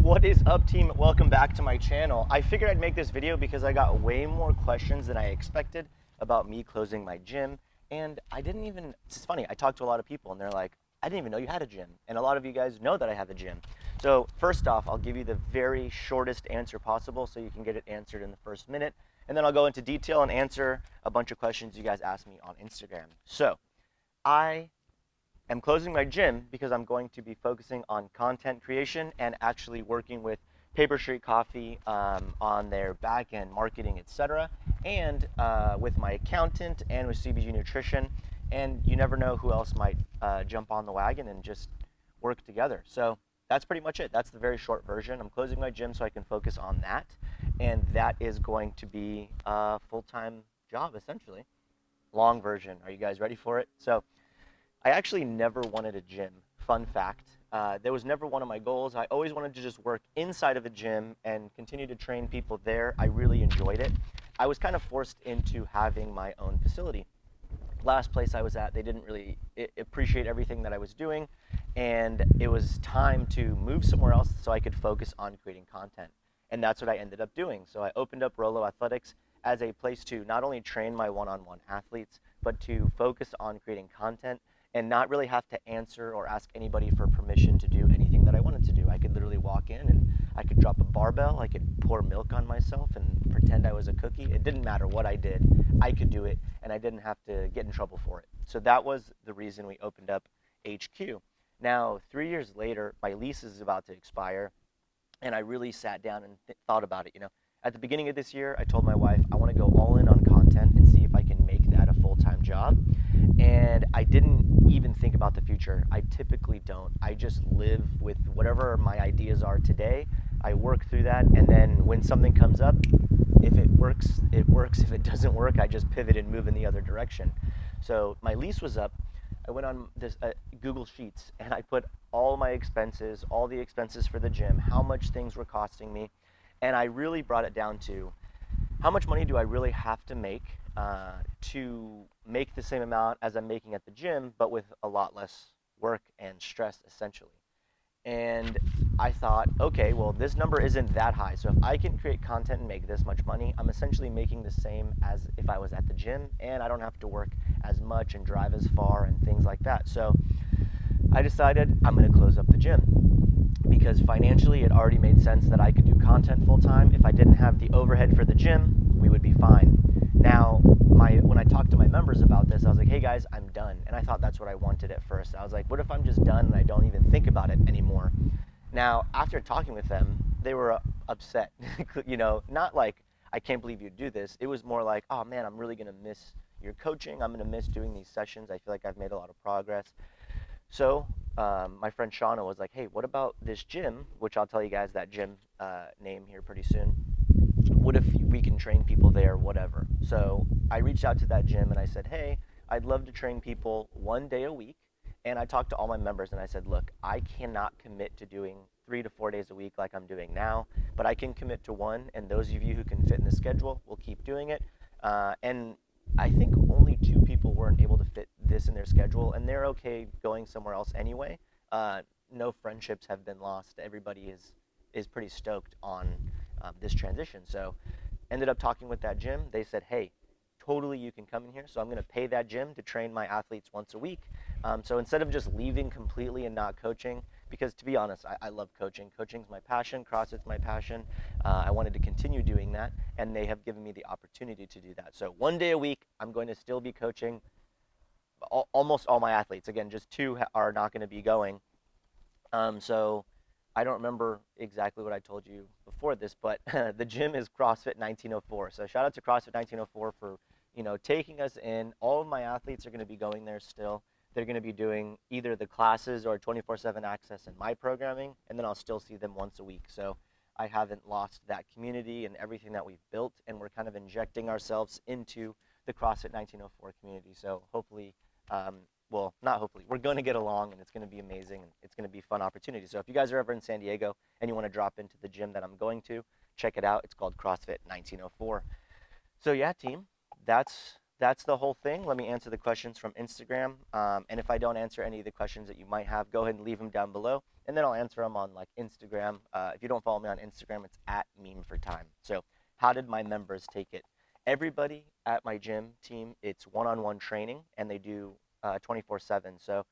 What is up, team? Welcome back to my channel. I figured I'd make this video because I got way more questions than I expected about me closing my gym. And it's funny, I talked to a lot of people and they're like, I didn't even know you had a gym. And a lot of you guys know that I have a gym. So first off, I'll give you the very shortest answer possible so you can get it answered in the first minute. And then I'll go into detail and answer a bunch of questions you guys asked me on Instagram. So I am closing my gym because I'm going to be focusing on content creation and actually working with Paper Street Coffee on their back end marketing, etc., and with my accountant and with CBG Nutrition. And you never know who else might jump on the wagon and just work together. So that's pretty much it. That's the very short version. I'm closing my gym so I can focus on that, and that is going to be a full-time job essentially. Long version. Are you guys ready for it? So I actually never wanted a gym. Fun fact. That was never one of my goals. I always wanted to just work inside of a gym and continue to train people there. I really enjoyed it. I was kind of forced into having my own facility. Last place I was at, they didn't really appreciate everything that I was doing, and it was time to move somewhere else so I could focus on creating content. And that's what I ended up doing. So I opened up Rolo Athletics as a place to not only train my one-on-one athletes, but to focus on creating content and not really have to answer or ask anybody for permission to do anything that I wanted to do. I could literally walk in and I could drop a barbell, I could pour milk on myself and pretend I was a cookie. It didn't matter what I did, I could do it, and I didn't have to get in trouble for it. So that was the reason we opened up HQ. Now, 3 years later, my lease is about to expire, and I really sat down and thought about it. At the beginning of this year, I told my wife I want to go all in on content and see if I can make that a full-time job. And I didn't even think about the future. I typically don't. I just live with whatever my ideas are today. I work through that, and then when something comes up, if it works, it works. If it doesn't work, I just pivot and move in the other direction. So my lease was up. I went on this Google Sheets and I put all my expenses, all the expenses for the gym, how much things were costing me, and I really brought it down to how much money do I really have to make to make the same amount as I'm making at the gym, but with a lot less work and stress, essentially. And I thought, okay, well, this number isn't that high. So if I can create content and make this much money, I'm essentially making the same as if I was at the gym, and I don't have to work as much and drive as far and things like that. So I decided I'm going to close up the gym because financially it already made sense that I could do content full time. If I didn't have the overhead for the gym, we would be fine. Now, when I talked to my members about this, I was like, hey guys, I'm done. And I thought that's what I wanted at first. I was like, what if I'm just done and I don't even think about it anymore? Now, after talking with them, they were upset. Not like, I can't believe you do this. It was more like, oh man, I'm really going to miss your coaching. I'm going to miss doing these sessions. I feel like I've made a lot of progress. So my friend Shauna was like, hey, what about this gym, which I'll tell you guys that gym name here pretty soon. What if we can train people there, whatever? So I reached out to that gym and I said, hey, I'd love to train people 1 day a week. And I talked to all my members and I said, look, I cannot commit to doing 3 to 4 days a week like I'm doing now, but I can commit to one. And those of you who can fit in the schedule will keep doing it. And I think only 2 people weren't able to fit this in their schedule, and they're okay going somewhere else anyway. No friendships have been lost. Everybody is pretty stoked on this transition. So ended up talking with that gym. They said, hey, totally you can come in here. So I'm going to pay that gym to train my athletes once a week. So instead of just leaving completely and not coaching, because to be honest, I love coaching. Coaching's my passion. CrossFit's my passion. I wanted to continue doing that, and they have given me the opportunity to do that. So 1 day a week, I'm going to still be coaching almost all my athletes. Again, just 2 are not going to be going. So I don't remember exactly what I told you before this, but the gym is CrossFit 1904. So shout out to CrossFit 1904 for taking us in. All of my athletes are going to be going there still. They're going to be doing either the classes or 24/7 access in my programming, and then I'll still see them once a week. So I haven't lost that community and everything that we've built, and we're kind of injecting ourselves into the CrossFit 1904 community. So hopefully, well, not hopefully, we're going to get along, and it's going to be amazing, and it's going to be a fun opportunity. So if you guys are ever in San Diego and you want to drop into the gym that I'm going to, check it out. It's called CrossFit 1904. So yeah, team, that's that's the whole thing. Let me answer the questions from Instagram. And if I don't answer any of the questions that you might have, go ahead and leave them down below, and then I'll answer them on like Instagram. If you don't follow me on Instagram, it's at Meme for Time. So, how did my members take it? Everybody at my gym team, it's one-on-one training, and they do 24/7. So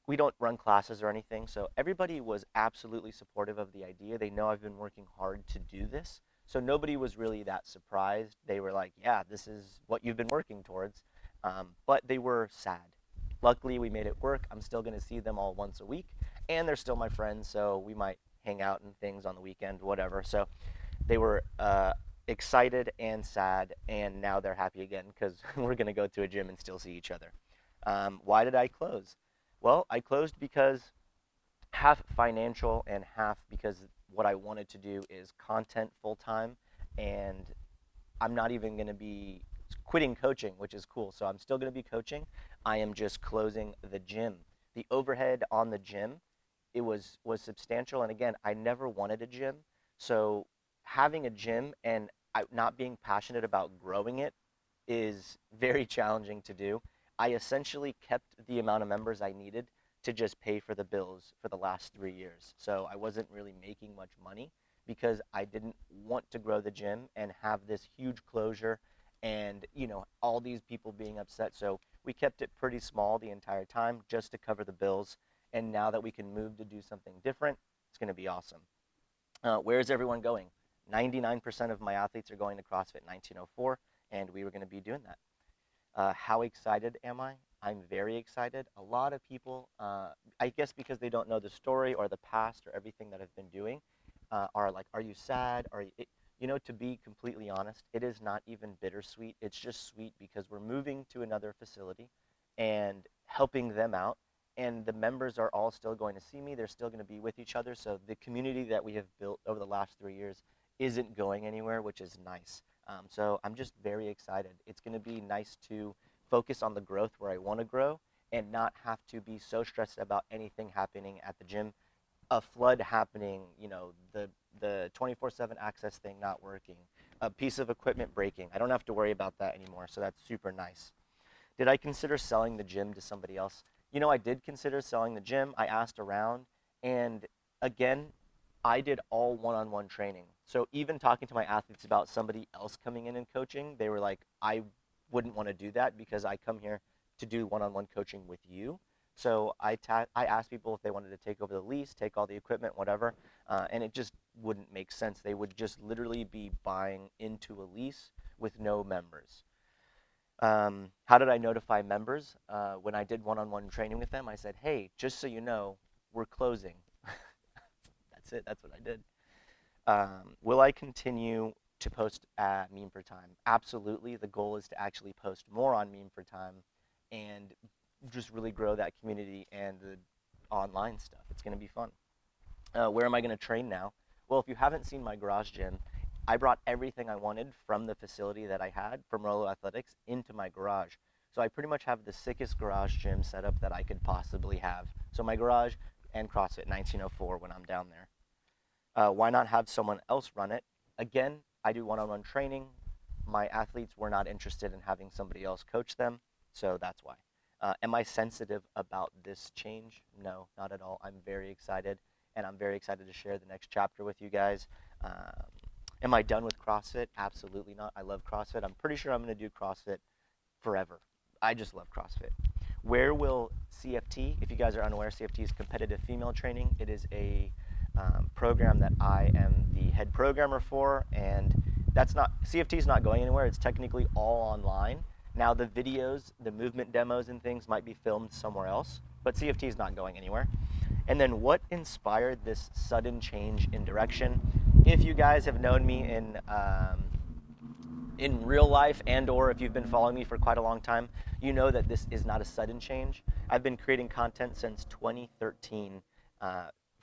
we don't run classes or anything. So everybody was absolutely supportive of the idea. They know I've been working hard to do this. So nobody was really that surprised. They were like, yeah, this is what you've been working towards. But they were sad. Luckily, we made it work. I'm still going to see them all once a week, and they're still my friends. So we might hang out and things on the weekend, whatever. So they were excited and sad, and now they're happy again because we're going to go to a gym and still see each other. Why did I close? Well, I closed because half financial and half because what I wanted to do is content full time, and I'm not even going to be quitting coaching, which is cool. So I'm still going to be coaching. I am just closing the gym. The overhead on the gym, it was substantial, and again, I never wanted a gym. So having a gym and not being passionate about growing it is very challenging to do. I essentially kept the amount of members I needed to just pay for the bills for the last 3 years. So I wasn't really making much money because I didn't want to grow the gym and have this huge closure and all these people being upset. So we kept it pretty small the entire time just to cover the bills. And now that we can move to do something different, it's going to be awesome. Where is everyone going? 99% of my athletes are going to CrossFit 1904, and we were going to be doing that. How excited am I? I'm very excited. A lot of people, I guess because they don't know the story or the past or everything that I've been doing, are like, are you sad? To be completely honest, it is not even bittersweet. It's just sweet because we're moving to another facility and helping them out. And the members are all still going to see me. They're still going to be with each other. So the community that we have built over the last 3 years isn't going anywhere, which is nice. So I'm just very excited. It's going to be nice to focus on the growth where I want to grow and not have to be so stressed about anything happening at the gym, a flood happening, the 24/7 access thing not working, a piece of equipment breaking. I don't have to worry about that anymore, so that's super nice. Did I consider selling the gym to somebody else? I did consider selling the gym. I asked around, and again, I did all one-on-one training. So even talking to my athletes about somebody else coming in and coaching, they were like, I wouldn't want to do that because I come here to do one-on-one coaching with you. So I asked people if they wanted to take over the lease, take all the equipment, whatever, and it just wouldn't make sense. They would just literally be buying into a lease with no members. How did I notify members? When I did one-on-one training with them, I said, hey, just so you know, we're closing. That's it. That's what I did. Will I continue to post at Meme for Time? Absolutely. The goal is to actually post more on Meme for Time and just really grow that community and the online stuff. It's going to be fun. Where am I going to train now? Well, if you haven't seen my garage gym, I brought everything I wanted from the facility that I had from Rolo Athletics into my garage. So I pretty much have the sickest garage gym setup that I could possibly have. So my garage and CrossFit 1904 when I'm down there. Why not have someone else run it? Again, I do one-on-one training. My athletes were not interested in having somebody else coach them, so that's why. Am I sensitive about this change? No, not at all. I'm very excited, and I'm very excited to share the next chapter with you guys. Am I done with CrossFit? Absolutely not. I love CrossFit. I'm pretty sure I'm going to do CrossFit forever. I just love CrossFit. Where will CFT, if you guys are unaware, CFT is competitive female training. It is a program that I am the head programmer for, and CFT is not going anywhere. It's technically all online. Now the videos, the movement demos and things might be filmed somewhere else, but CFT is not going anywhere. And then what inspired this sudden change in direction? If you guys have known me in real life or if you've been following me for quite a long time, you know that this is not a sudden change. I've been creating content since 2013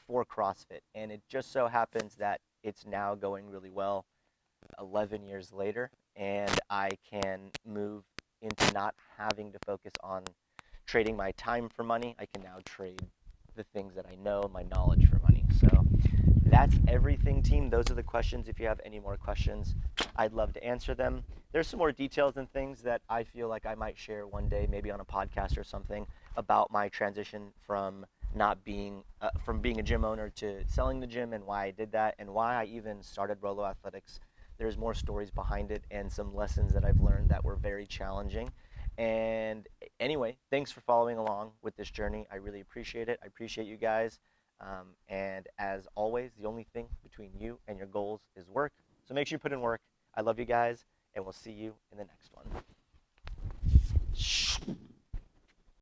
for CrossFit, and it just so happens that it's now going really well 11 years later, and I can move into not having to focus on trading my time for money. I can now trade the things that I know, my knowledge for money. So that's everything, team. Those are the questions. If you have any more questions, I'd love to answer them. There's some more details and things that I feel like I might share one day, maybe on a podcast or something, about my transition from not being from being a gym owner to selling the gym, and why I did that, and why I even started Rolo Athletics. There's more stories behind it and some lessons that I've learned that were very challenging. And anyway, thanks for following along with this journey. I really appreciate it. I appreciate you guys. And as always, the only thing between you and your goals is work. So make sure you put in work. I love you guys, and we'll see you in the next one.